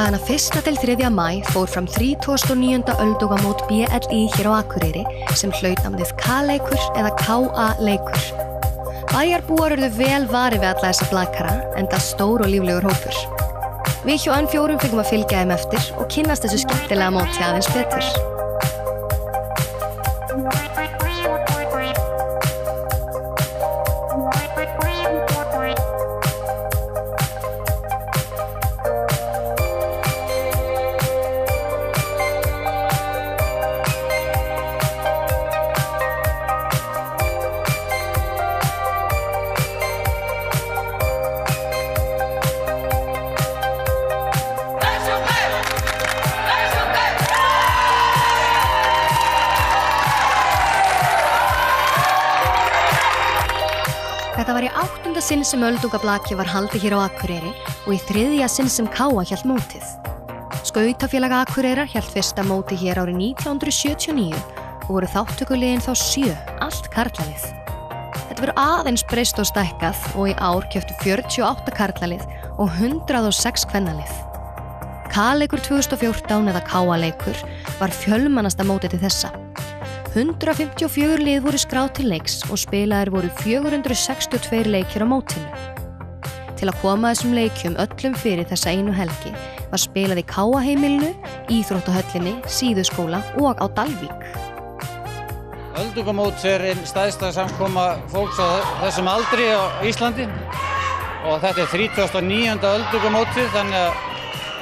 Dagana 1. til 3. maí fór fram 39. öldungamót BLI hér á Akureyri sem hlaut namnið K-leikur eða KA-leikur. Bæjarbúar urðu vel varir við alla þessa blakara, enda stór og líflegur hópur. Við hjá N4 fengum að fylgja þeim eftir og kynnast þessu skemmtilega móti aðeins betur. Þetta var í 8. sinn sem öldungablaki var haldið hér á Akureyri og í 3. sinn sem Káa hélt mótið. Skautafélag Akureyrar hélt fyrsta mótið hér árið 1979 og voru þátttökuliðin þá 7, allt karlalið. Þetta verður aðeins breyst og stækkað og í ár kepptu 48 karlalið og 106 kvennalið. K-leikur 2014 eða Káa-leikur var fjölmennasta mótið til þessa. 154 lið voru skráð til leiks og spilaðir voru 462 leikir á mótinu. Til að koma þessum leikjum öllum fyrir þessa einu helgi var spilað í Káaheimilinu, Íþróttahöllinni, Síðuskóla og á Dalvík. Öldungamót einn stærsta samkoma fólks á þessum aldri á Íslandi og þetta 39. öldungamótið, þannig að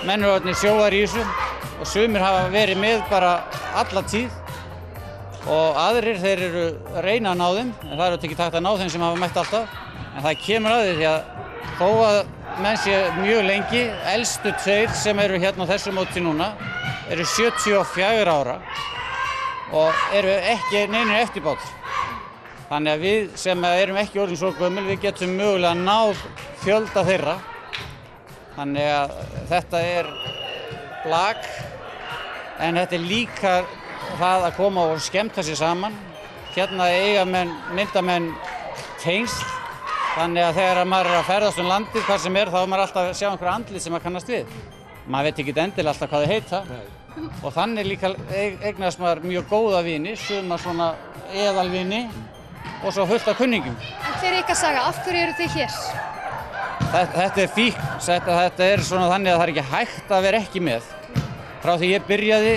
menn eru orðnir sjóar í þessu og sumir hafa verið með bara alla tíð. Og aðrir þeir eru að reyna að ná þeim, en það er ekki takt að ná þeim sem hafa mætt alltaf. En það kemur að því að þó að menn sé mjög lengi, elstu tveir sem eru hérna á þessu móti núna, eru 74 ára og eru ekki neinir eftirbátar. Þannig að við sem erum ekki orðin svo gömul, við getum mögulega náð fjölda þeirra. Þannig að þetta blak, en þetta líka það að koma og skemmta sér saman. Hérna mynda menn tengsl, þannig að þegar maður að ferðast landið, hvað sem þá maður alltaf að sjá einhverja andlit sem maður kannast við. Maður veit ekki endilega alltaf hvað þau heita. Og þannig líka eignast maður mjög góða vini, suma svona eðalvini og svo fullt af kunningjum. En hver ykkar saga, af hverju eru þið hér? Þetta fíkn, þetta svona þannig að það ekki hægt að vera ekki með. Frá því ég byrjaði,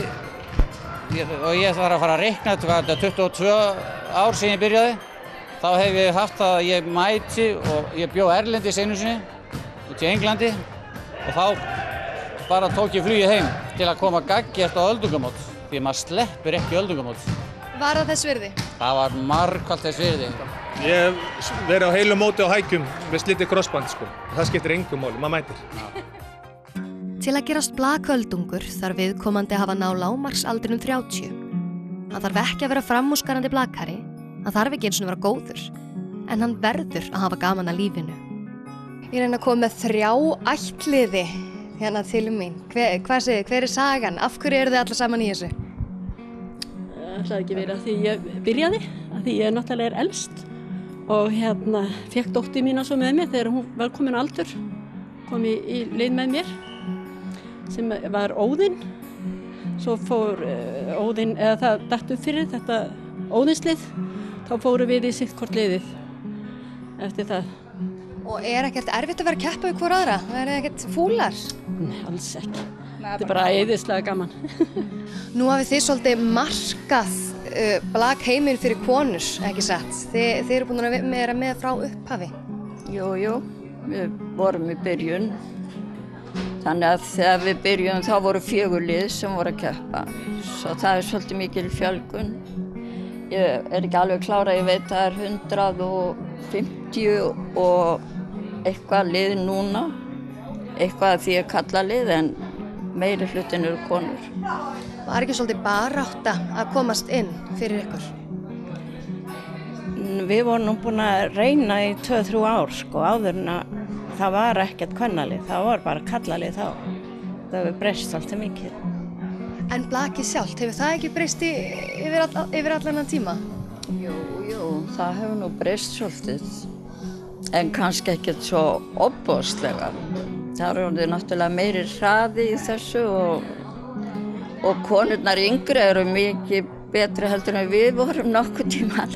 og ég þarf að fara að reikna, þetta 22 ár sem ég byrjaði, þá hef ég haft það að ég mæti og ég bjó erlendis einu sinni, út í Englandi og þá bara tók ég flugið heim til að koma gagngert á öldungamót, því maður sleppur ekki öldungamót. Var það þess virði? Það var margfalt þess virði. Ég hef verið á heilu móti á hækjum með slitið krossband, sko. Það skiptir engu máli, maður mætir. Til að gerast blaköldungur þarf viðkomandi að hafa náð lágmarksaldrinum 30. Hann þarf ekki að vera framúrskarandi blakari, hann þarf ekki eins og vera góður, en hann verður að hafa gaman að lífinu. Ég reyna að koma með 3 ættliði hérna til mín. Hver sagan? Af hverju eru þið allar saman í þessu? Það er ekki verið að því ég byrjaði, að því ég náttúrulega elst og fekk dóttir mína svo með mér þegar hún var komin á aldur, kom í lið með mér. Sem var Óðinn, svo fór Óðinn, eða það datt upp fyrir þetta Óðinslið, þá fórum við í sitt hvort liðið eftir það. Og ekkert erfitt að vera að keppa við hvor aðra? Það ekkert fúlar? Nei, alls ekki. Þetta bara æðislega gaman. Nú hafið þið svolítið markað blakheiminn fyrir konur, ekki satt? Þið eru búin að vera með frá upphafi. Jú, við vorum í byrjun. Þannig að þegar við byrjum þá voru 4 lið sem voru að keppa. Svo það svolítið mikil fjölgun. Ég ekki alveg klára, ég veit það 150 og eitthvað lið núna. Eitthvað því að kalla lið en meiri hlutin eru konur. Var ekki svolítið barátta að komast inn fyrir ykkur? Við vorum nú búin að reyna í 2-3 ár sko, áður en að það var ekkert kvennalið, það var bara kallalið þá. Það hefur breyst svolítið mikið. En blakið sjálft, hefur það ekki breyst yfir allan tíma? Jú, það hefur nú breyst svolítið. En kannski ekkert svo ofboðslega. Það er orðið náttúrulega meiri hraði í þessu og konurnar yngri eru mikið betri heldur en við vorum nokkuð tíman.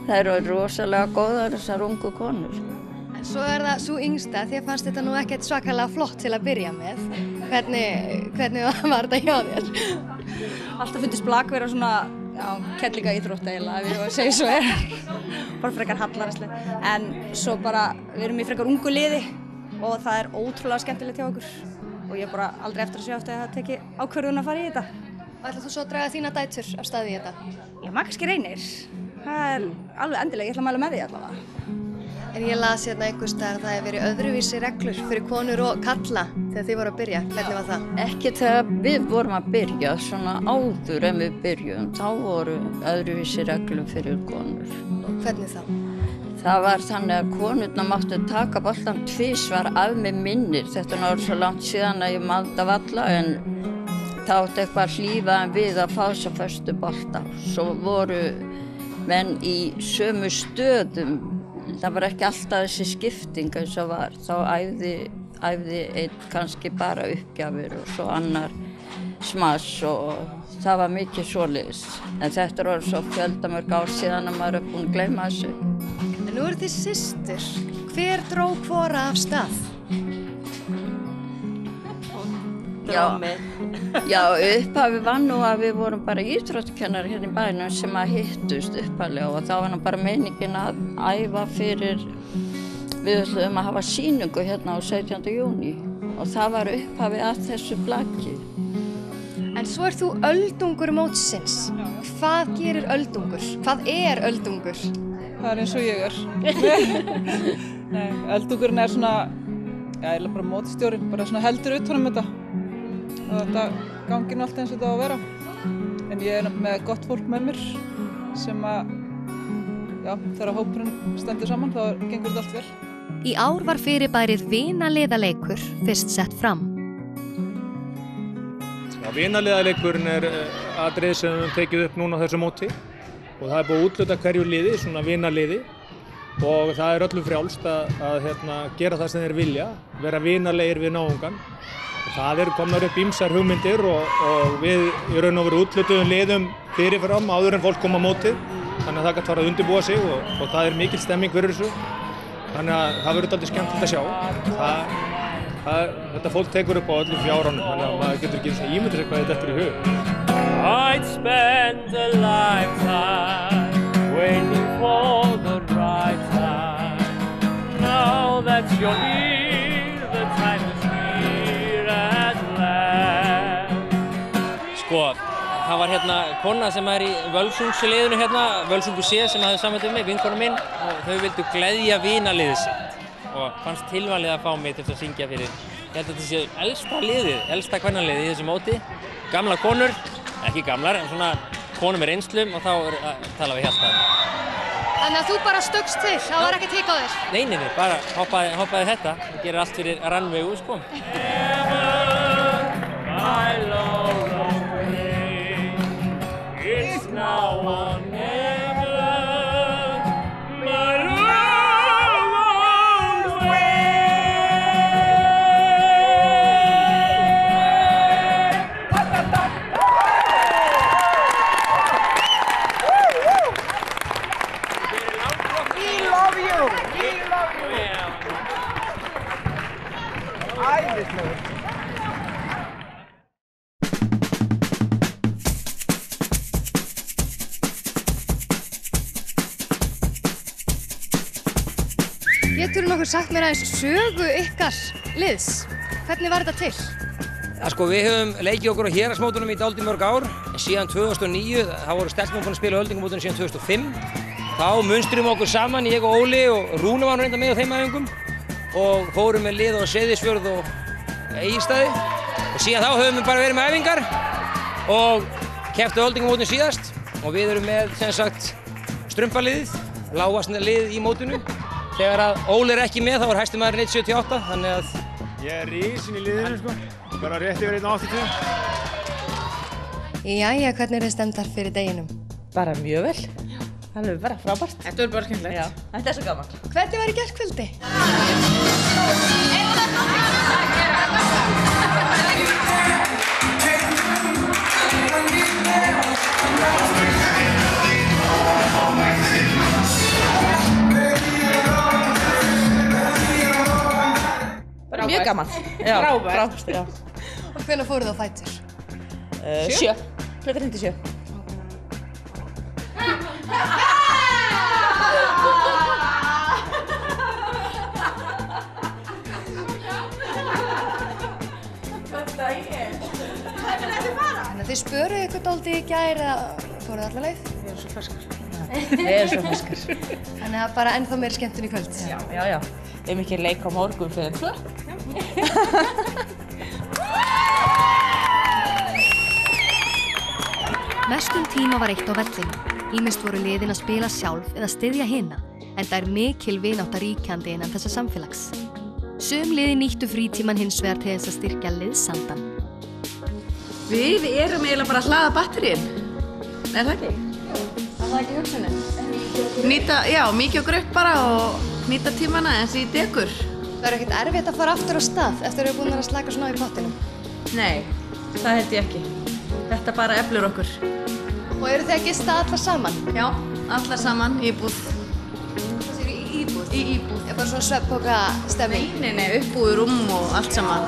Það eru rosalega góðar þessar ungu konur. En svo það svo yngsta, þér fannst þetta nú ekkert svakalega flott til að byrja með. Hvernig var þetta hjá þér? Alltaf fundist blak vera svona, kettlinga íþrótt eiginlega, ef ég var að segja svo bara frekar hallærislegt. En svo bara, við erum í frekar ungu liði og það er ótrúlega skemmtilegt hjá okkur. Og ég bara aldrei eftir að sjá eftir að hafa tekið ákvörðun að fara í þetta. Og ætlar þú svo að draga þína dætur af stað í þetta? Já, maður kannski reynir. Það er alveg endilega, ég ætla að mæla með því allavega. En ég las hérna einhvers staðar að það hefur verið öðruvísi reglur fyrir konur og kalla þegar þið voru að byrja. Hvernig var það? Ekki þegar við vorum að byrja, svona áður en við byrjum, þá voru öðruvísi reglur fyrir konur. Og hvernig þá? Það var þannig að konurnar máttu taka boltan tvisvar af með minnir. Þetta er svo langt síðan að ég man það varla, en það átti eitthvað að hlífa við að fá þessa föstu bolta. Svo voru menn í sömu stöðum. Það var ekki alltaf þessi skipting eins og var. Þá æfði einn kannski bara uppgjafir og svo annar smass og það var mikið svoleiðis. En þetta er orðið svo fjöldamörg ár síðan að maður er búinn að gleyma þessu. En nú eru þið systur. Hver dró hvora af stað? Já, upphafi var nú að við vorum bara íþróttakennari hérna í bænum sem að hittust upphaflega og þá var nú bara meiningin að æfa fyrir, við ætluðum að hafa sýningu hérna á 17. júní og það var upphafi að þessu plaggi. En svo þú öldungur mótsins. Hvað gerir öldungur? Hvað er öldungur? Það er eins og ég er. Öldungurinn er svona, eiginlega bara mótstjórinn, bara svona heldur utan þetta. Og þetta gangi nú allt eins og þetta á að vera. En ég er með gott fólk með mér sem að, þegar hópurinn stendur saman þá gengur þetta allt vel. Í ár var fyrirbærið vinaliðaleikur fyrst sett fram. Vinaliðaleikurinn er atriði sem við höfum tekið upp núna á þessu móti og það er búið að úthluta hverju liði, svona vinaliði og það er öllum frjálst að gera það sem þeir vilja, vera vinalegir við náungan. Það eru komnar upp ýmsar hugmyndir og við í raun og veru úthlutuðum liðum fyrirfram áður en fólk kom á mótið. Þannig að það gæti fara að undirbúa sig og það er mikil stemming fyrir þessu. Þannig að það verður dálítið skemmtilegt að sjá. Þetta fólk tekur upp á öllum fjáránum, þannig að maður getur ekki ímyndað sér hvað þetta eftir í hug. I'd spend a lifetime waiting for the right time. Now that you're here, the time is here at last. Sko, það var hérna kona sem er í Völsungsliðinu hérna, Völsungu C sem hafði samband við mig, vinkona minn, og þau vildu gleðja vinaliðið sitt og fannst tilvalið að fá mig til að syngja fyrir. Ég held að þetta sé elsta liðið, elsta kvennaliðið í þessu móti. Gamla konur, ekki gamlar, en svona konur með reynslum og þá tala við hjartaðum. Þannig að þú bara stökkst til, það var ekkert hik á þér? Nei, bara hoppaði þetta og gerir allt fyrir rannvegu, sko. It's now or never, my love won't We love you! Geturðu nokkuð sagt mér aðeins sögu ykkar liðs? Hvernig var þetta til? Ja, sko, við höfum leikið okkur á héraðsmótunum í dálítið mörg ár. Síðan 2009, þá voru stelpur búin að spila öldingamótunum síðan 2005. Þá munstrum okkur saman, ég og Óli og Rúna var reynda með á þeim æfingum og fórum með lið á Seyðisfjörð og Egilsstaði. Og síðan þá höfum við bara verið með æfingar og kepptu öldingamótunum síðast og við erum með, sem sagt, strumpaliðið, lágvaxna lið í mótinu. Þegar að Óli er ekki með, þá er hæsti maðurinn 1,78, þannig að... Ég er risinn í liðinu, sko. Bara rétt yfir 1,80. Jæja, hvernig eru þið stemmdar fyrir deginum? Bara mjög vel. Það er bara frábært. Þetta er bara skemmtilegt. Já, þetta er svo gaman. Hvernig var í gærkvöldi? mjög gaman. Já, frábært, já. Og hvenær fóruð þið á fætur? 7, klukkan 57. Þannig að þið spöruðu ykkur dálítið í gær eða fóruð alla leið? Við erum svo ferskar. Við erum svo ferskar. Þannig að bara ennþá meiri skemmtun í kvöld? Já. Við erum ekki leik á morgun fyrir 2. Mestum tíma var eitt á vellinum. Ýmist voru liðin að spila sjálf eða styðja hina, en það er mikil vinátta ríkjandi innan þessa samfélags. Sum liði nýttu frítíman hins vegar til þess að styrkja liðsandan. Við erum eiginlega bara að hlaða batteríin. Er það ekki? Er það ekki hugsunin? Mikið og gröpp bara og nýta tímana eins í degur. Það er ekkert erfitt að fara aftur á stað eftir að við erum búin að slaka svona á í pottinum? Nei, það held ég ekki. Þetta bara eflir okkur. Og eru þið að gista allar saman? Já, allar saman í íbúð. Það séu í íbúð? Í íbúð. Er bara svona svefnpokastemming? Nei, uppbúið rúm og allt saman.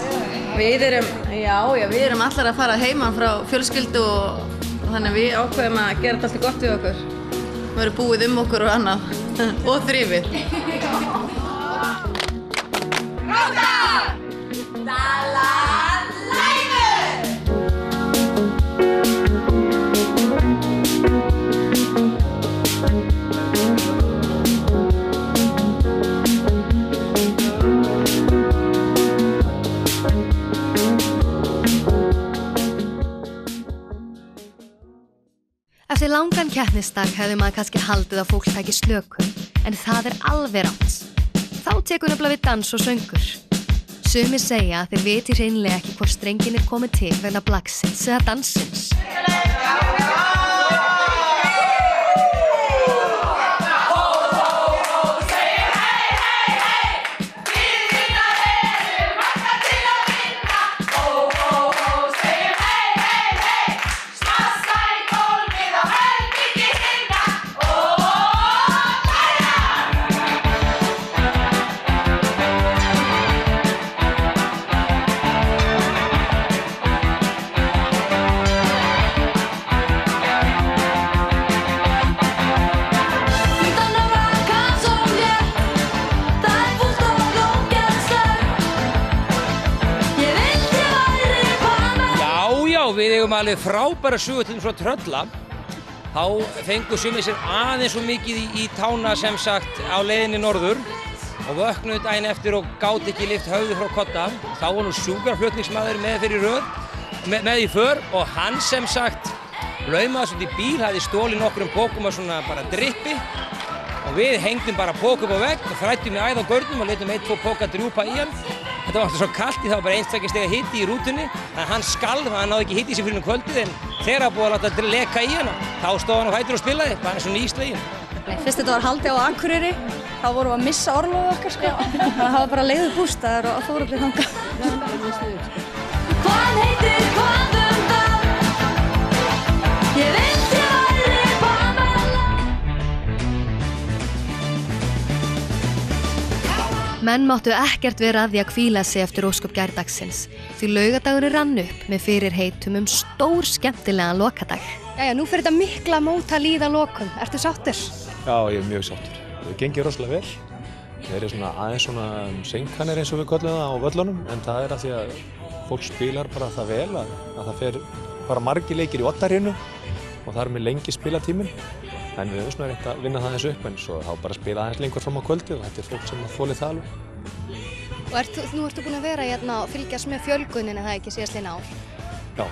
Við erum allar að fara heiman frá fjölskyldu og þannig við ákveðum að gera þetta alltaf gott við okkur. Við erum búið okkur og annað og þrifið. Róta! Dala læfur! Eftir langan keppnisdag hefði maður kannski haldið að fólk tæki slöku, en það er alveg rátt. Þá tekur nefnilega við dans og söngur. Sumir segja að þeir viti hreinlega ekki hvort strengin er komið til vegna blaggsins eða dansins. Við eigum alveg frábæra sögu til frá Trölla. Þá fengu sumir sér aðeins svo mikið í tána sem sagt á leiðinni norður og vöknuðu daginn eftir og gátu ekki lyft höfði frá kodda. Þá var nú sjúkraflutningsmaður með í för og hann sem sagt laumaði svona í bíl, hafði stolið nokkrum pókum af svona bara drippi og við hengdum bara pók upp á vegg og þrættum í æð á görnum og leitum 1-2 póka drjúpa í hann. Þetta var alltaf svo kallt það var bara 1-2 stiga hiti í rútunni, þannig að hann skalf, hann náði ekki hiti í sig fyrir um kvöldið en þegar það búið að láta leka í hann þá stóð hann á fætur og spilaði, bara eins og nýslegin. Fyrst þetta var haldið á Akureyri, þá vorum við að missa orlofu okkar sko. Það var bara leiður bústaðar og fór allir þangað. Hvað heitir hvaðum það? Ég vildi væri Pamela. Menn máttu ekkert vera að því að hvíla sig eftir ósköp gærdagsins, því laugardagurinn rann upp með fyrirheitum stór skemmtilegan lokadag. Jæja, nú fyrir þetta mikla mót að líða lokum. Ertu sáttur? Já, ég er mjög sáttur. Það gengir rosalega vel. Það eru svona aðeins svona seinkanir eins og við köllum það á völlunum, en það er að því að fólk spilar bara það vel að það fer bara margir leikir í Oddahrinu og það er með lengi spilatíminn. En við höfum svona reynt að vinna það eins upp en svo þá bara spila aðeins lengur fram á kvöldið og þetta er fólk sem þolir það alveg. Og nú ertu búin að vera hérna og fylgjast með fjölguninni það ekki síðastliðin ár? Já.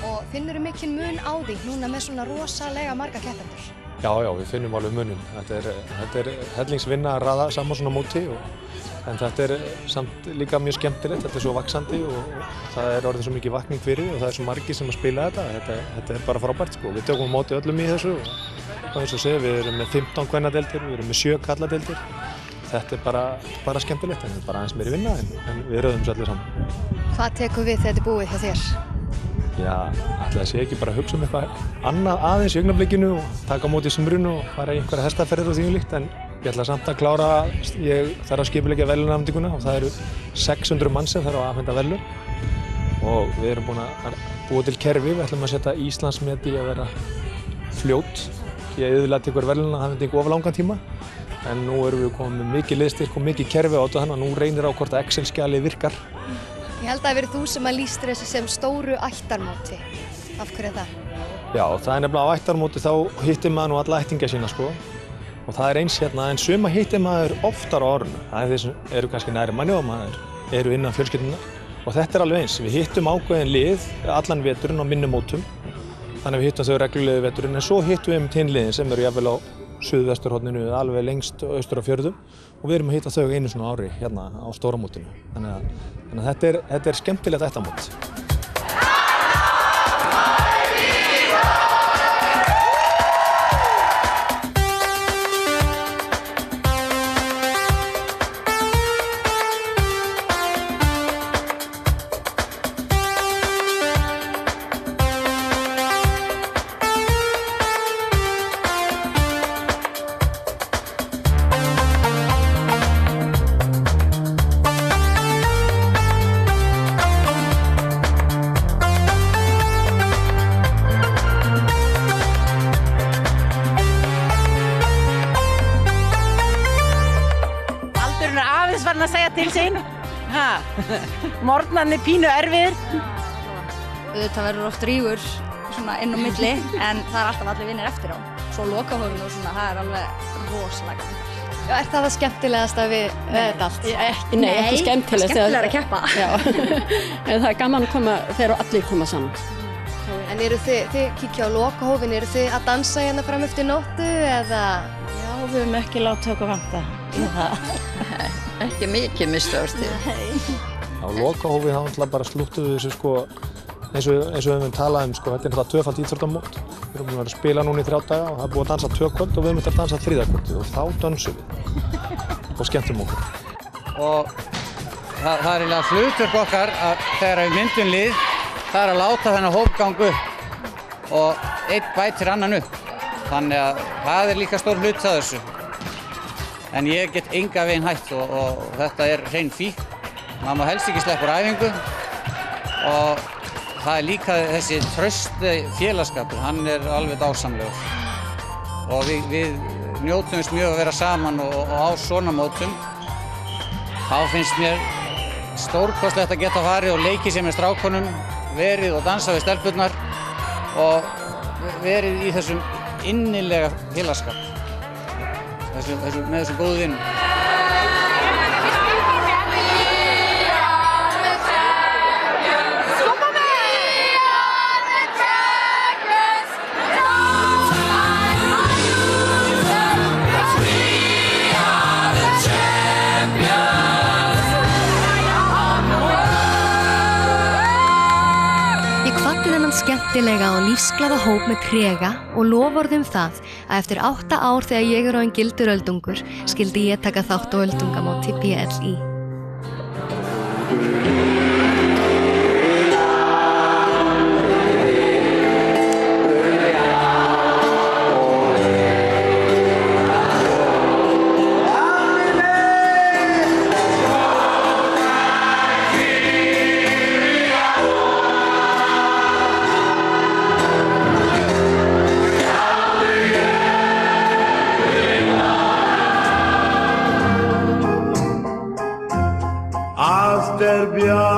Og finnurðu mikinn mun á því núna með svona rosalega marga keppendur? Já, við finnum alveg muninn. Þetta er hellingsvinna að raða saman svona móti en þetta er samt líka mjög skemmtilegt, þetta er svo vaxandi og það er orðið svo mikið vakning fyrir og það er svo margir sem að spila þetta er bara frábært sko. Við tökum á móti öllum í þessu og eins og segja, við erum með 15 kvennadeildir, við erum með 7 kalladeildir. Þetta er bara skemmtilegt, en þetta er bara aðeins meiri vinna en við röðum þessu allir saman. Hvað tekur við þegar þetta er búið hjá þér? Já, ætli það sé ekki bara að hugsa eitthvað annað aðeins í augnablikinu og taka á móti sumrinu og fara í einhverja hestaferðir og því líkt en Ég ætla samt að klára, ég þarf að skipuleggja verðlaunaafhendinguna og það eru 600 manns sem þarf að afhenda verðlaun og við erum búin að búa til kerfi, við ætlum að setja Íslandsmet í að vera fljót. Ég auðvitað tekur verðlaunaafhendingu of langan tíma en nú erum við komið með mikið liðstyrk og mikið kerfi á þetta þannig að nú reynir á hvort að Excel-skjalið virkar. Ég held að það verið þú sem að lýstir þessu sem stóru ættarmóti. Af hverju það? Já, það er nefnilega á ættarmóti þá hittir maður nú alla ættingja sína sko. Og það er eins hérna, en suma hittir maður oftar á árinu. Það er þeir sem eru kannski næri manni og maður eru innan fjölskyldunar. Og þetta er alveg eins, við hittum ákveðin lið allan veturinn á minni mótum. Þannig að við hittum þau reglulegu veturinn, en svo hittum við hinn liðin sem eru jafnvel á suðvesturhorninu, alveg lengst austur á fjörðum. Og við erum að hitta þau einu svona ári hérna á stóramótinu. Þannig að þetta er skemmtilegt ættarmót. Farin að segja til sín. Morgnarnir pínu erfiðir. Auðvitað verður oft rígur svona inn á milli en það er alltaf allir vinnir eftir á. Svo lokahófinu og svona, það er alveg rosalega gaman. Já, er það skemmtilegasta við þetta allt? Nei, ekki skemmtilegast. Skemmtilegra að keppa. Já, en það er gaman að koma þegar allir koma saman. En eru þið kíkja á lokahófin, eru þið að dansa hérna fram eftir nóttu eða? Já, við höfum ekki látið okkur vanta í það. Ekki mikið mistöðstíð. Á lokahófi þá náttúrulega bara slúttum við þessu sko, eins og við höfum talað sko, þetta er náttúrulega tvöfalt íþróttamót. Við erum búin að spila núna í 3 daga og það er búið að dansa 2 kvöld og við erum að dansa 3. kvöldið og þá dansum við og skemmtum okkur. Og það er eiginlega hlutverk okkar að þegar við myndum lið, það er að láta þennan hóp ganga upp og einn bætir annan upp. Þannig að það er líka stór hluti af þessu. En ég get enga veginn hætt og þetta er hrein fíkn. Maður má helst ekki sleppa úr æfingu og það er líka þessi trausti félagsskapur, hann er alveg dásamlegur. Og við njótumst mjög að vera saman og á svona mótum. Þá finnst mér stórkostlegt að geta farið og leikið sér með strákunum, verið og dansað við stelpurnar og verið í þessum innilega félagsskap. Með þessum góðu vinnum. Skemmtilega og lífsglaða hóp með trega og loforðum það að eftir 8 ár þegar ég er orðinn gildur öldungur skyldi ég taka þátt á öldungamóti BLÍ. Allt er bjart